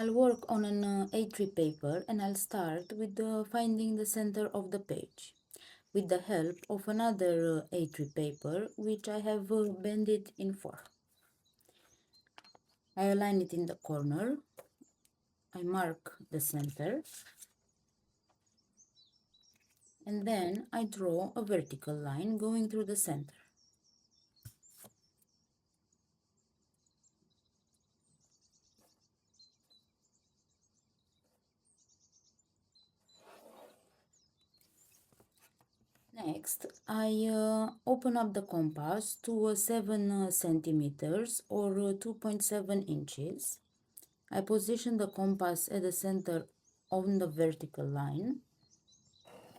I'll work on an A3 paper and I'll start with finding the center of the page with the help of another A3 paper which I have bended in 4. I align it in the corner, I mark the center, and then I draw a vertical line going through the center. Next, I open up the compass to 7 centimeters or 2.7 inches. I position the compass at the center on the vertical line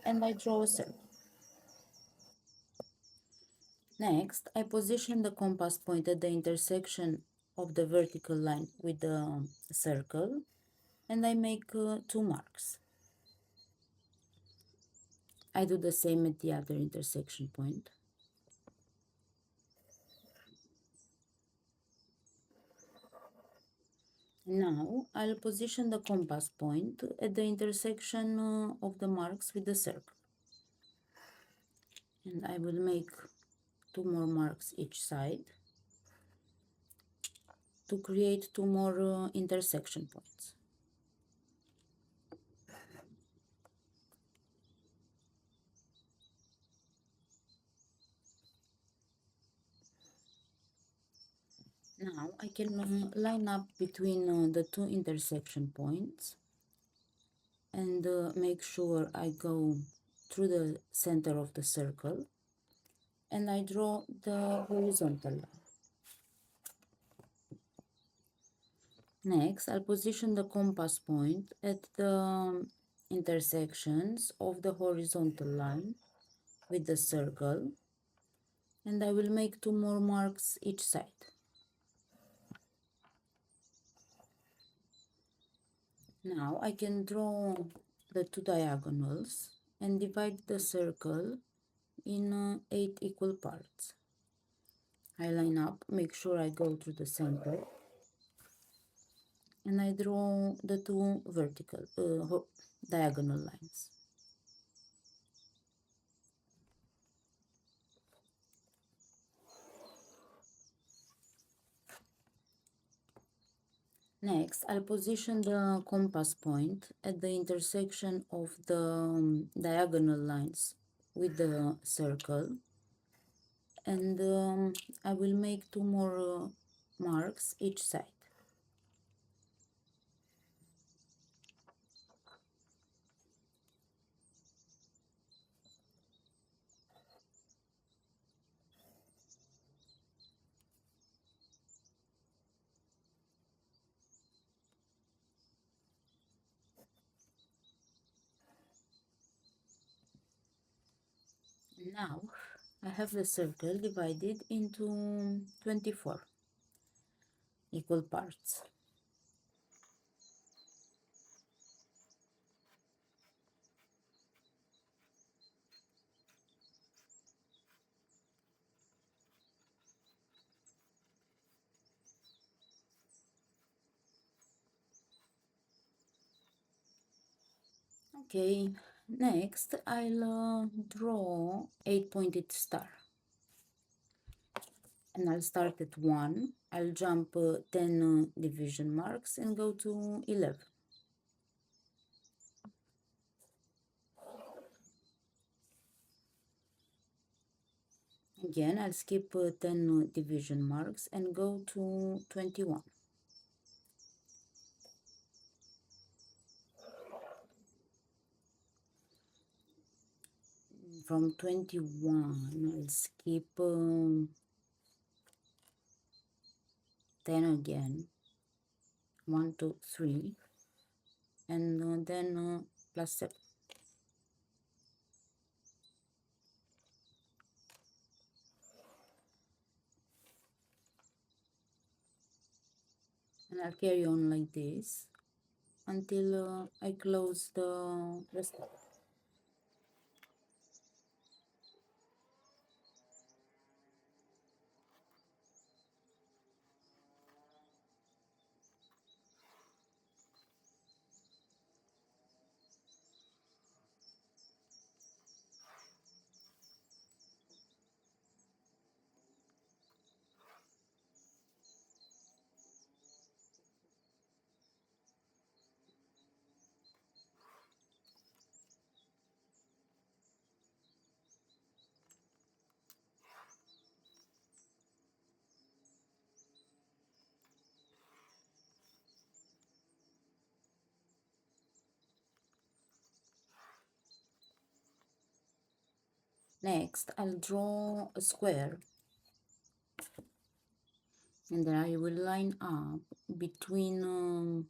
and I draw a circle. Next, I position the compass point at the intersection of the vertical line with the circle and I make 2 marks. I do the same at the other intersection point. Now I'll position the compass point at the intersection of the marks with the circle. And I will make 2 more marks each side to create 2 more intersection points. Now I can line up between the 2 intersection points and make sure I go through the center of the circle and I draw the horizontal line. Next, I'll position the compass point at the intersections of the horizontal line with the circle and I will make 2 more marks each side. Now I can draw the 2 diagonals and divide the circle in 8 equal parts. I line up, make sure I go through the center and I draw the 2 vertical diagonal lines. Next, I'll position the compass point at the intersection of the diagonal lines with the circle and I will make 2 more marks each side. Now I have the circle divided into 24 equal parts. Okay, next I'll draw 8-pointed star. And I'll start at 1, I'll jump 10 division marks and go to 11. Again, I'll skip 10 division marks and go to 21. From 21, I'll skip 10 again, 1, 2, 3, and then plus 7. And I'll carry on like this until I close the step. Next, I'll draw a square, and then I will line up between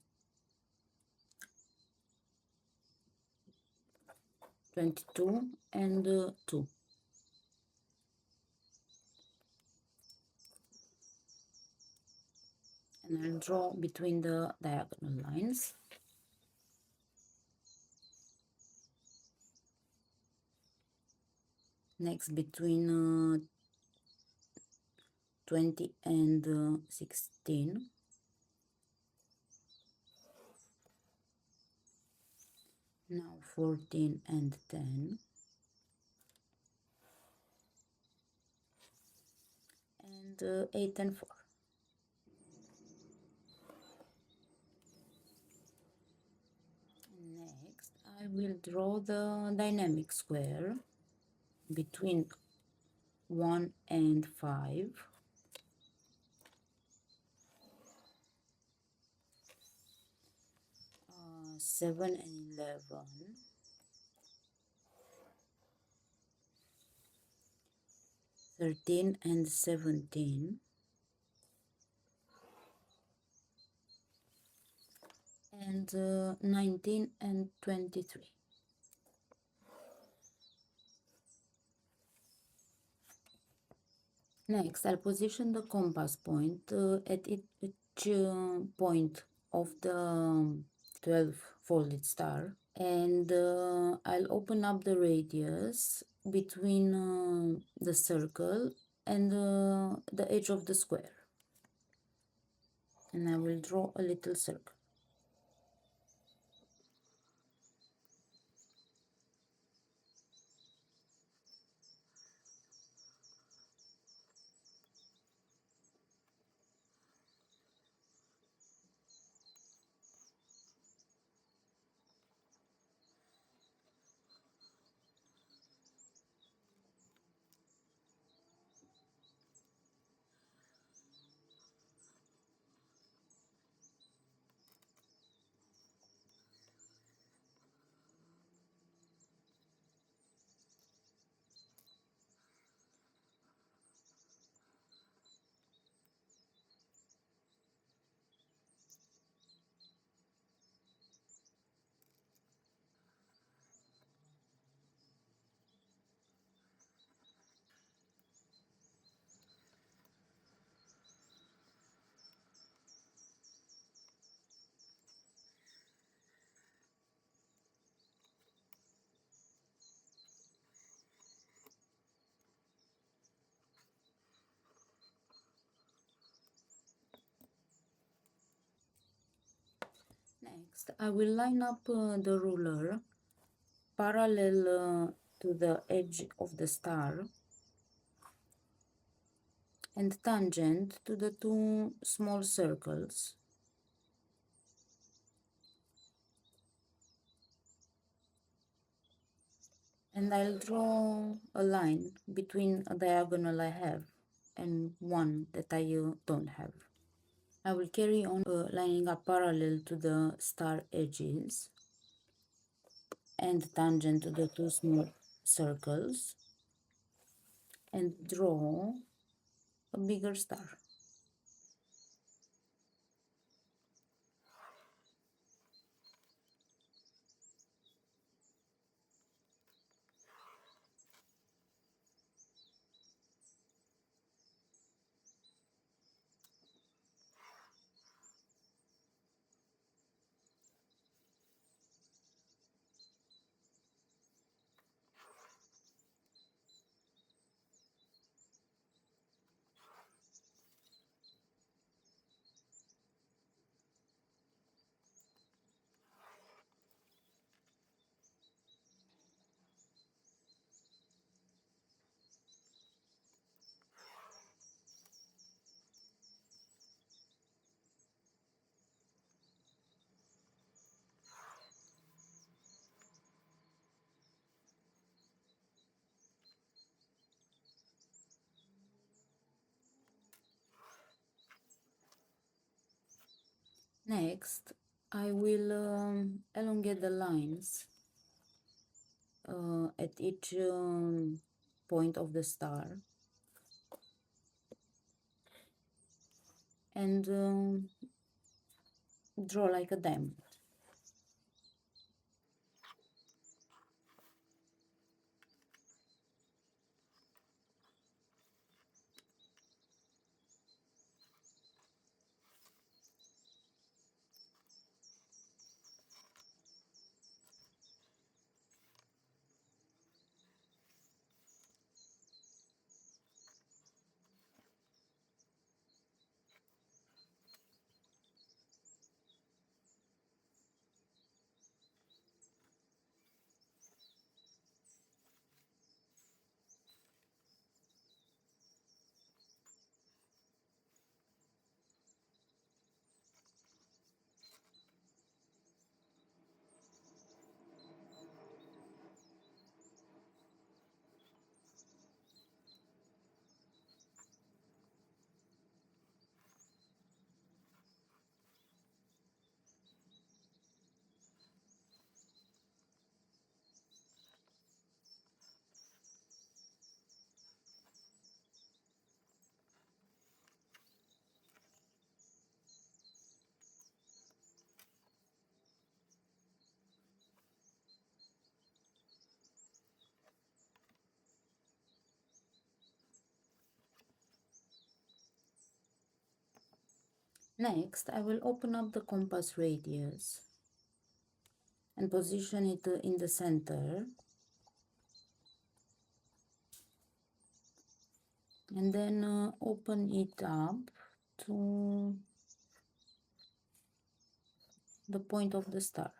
22 and 2. And I'll draw between the diagonal lines. Next, between 20 and 16. Now 14 and 10. And 8 and 4. Next, I will draw the dynamic square between 1 and 5. 7 and 11. 13 and 17. And 19 and 23. Next, I'll position the compass point at each point of the 12 folded star, and I'll open up the radius between the circle and the edge of the square, and I will draw a little circle. Next, I will line up the ruler parallel to the edge of the star and tangent to the two small circles. And I'll draw a line between a diagonal I have and one that I don't have. I will carry on lining up parallel to the star edges and tangent to the two small circles and draw a bigger star. Next, I will elongate the lines at each point of the star and draw like a diamond. Next, I will open up the compass radius and position it in the center, and then open it up to the point of the star,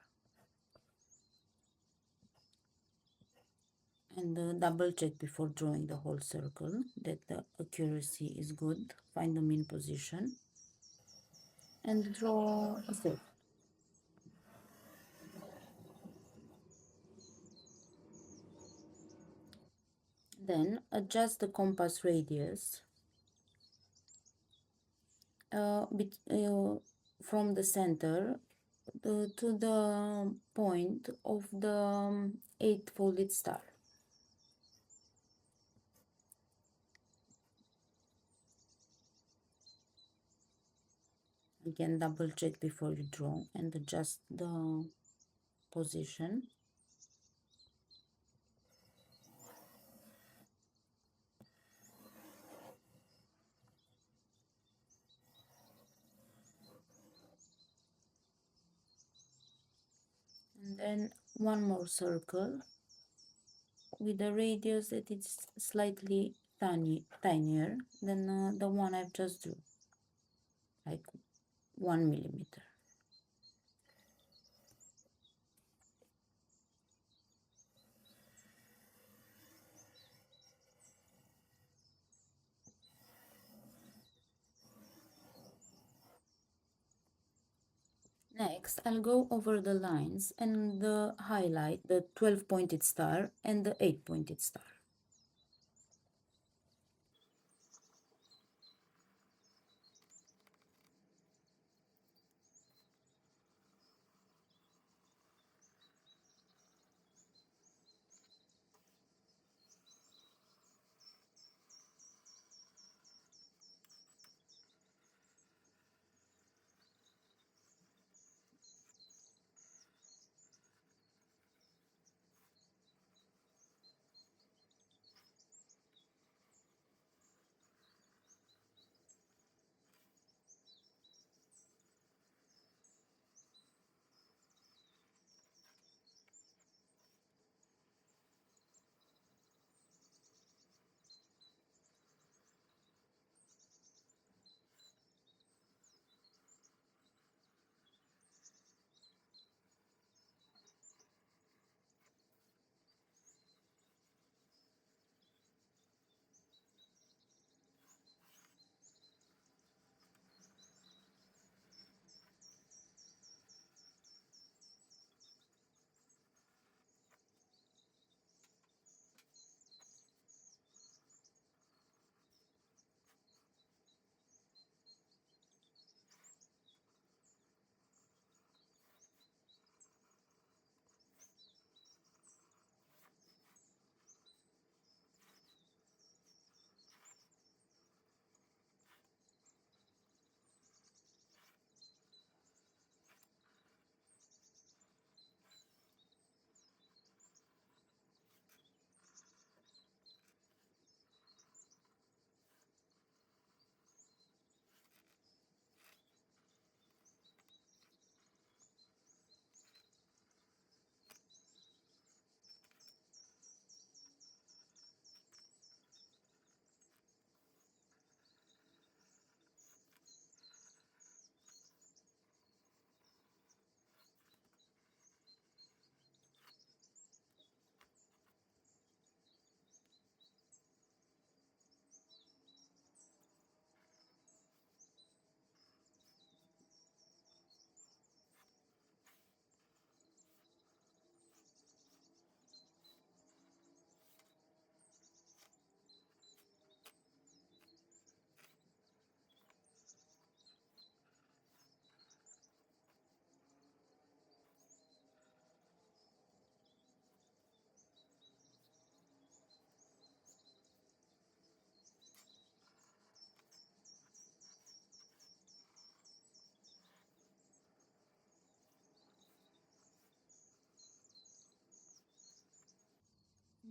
and double check before drawing the whole circle that the accuracy is good. Find the mean position and draw a circle. Then adjust the compass radius from the center to the point of the eight-folded star. Again, double check before you draw and adjust the position. And then one more circle with a radius that is slightly tinier than the one I've just drew, like 1 millimeter. Next, I'll go over the lines and highlight the 12-pointed star and the 8-pointed star.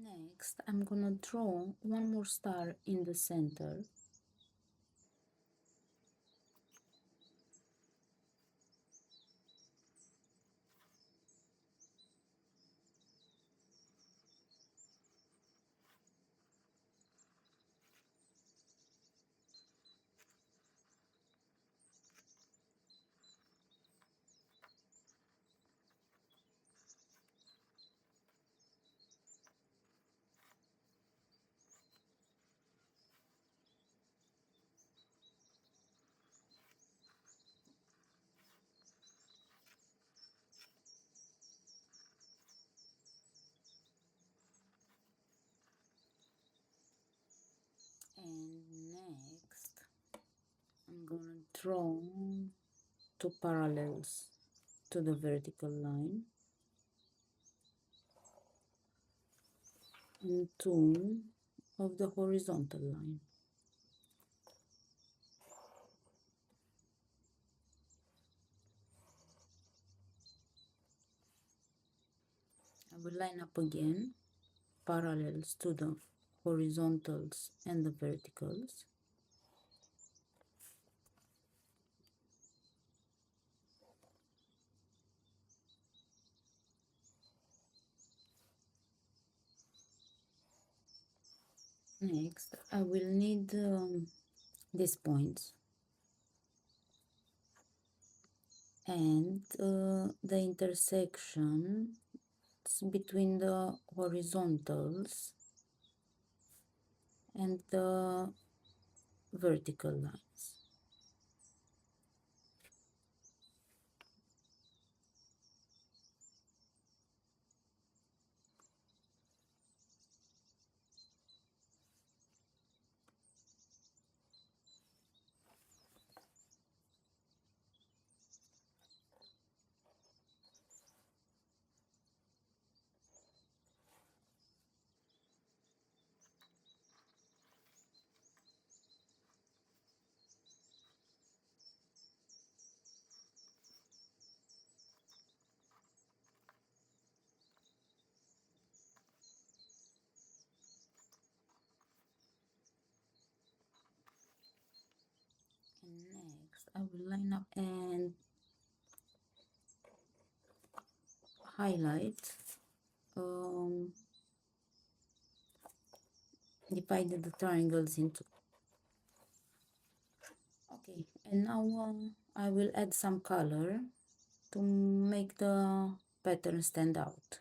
Next, I'm gonna draw one more star in the center. And next, I'm gonna draw two parallels to the vertical line and two of the horizontal line. I will line up again parallels to the horizontals and the verticals. Next, I will need these points and the intersection between the horizontals and the vertical lines. And next, I will line up and highlight, divided the triangles into. Okay, and now I will add some color to make the pattern stand out.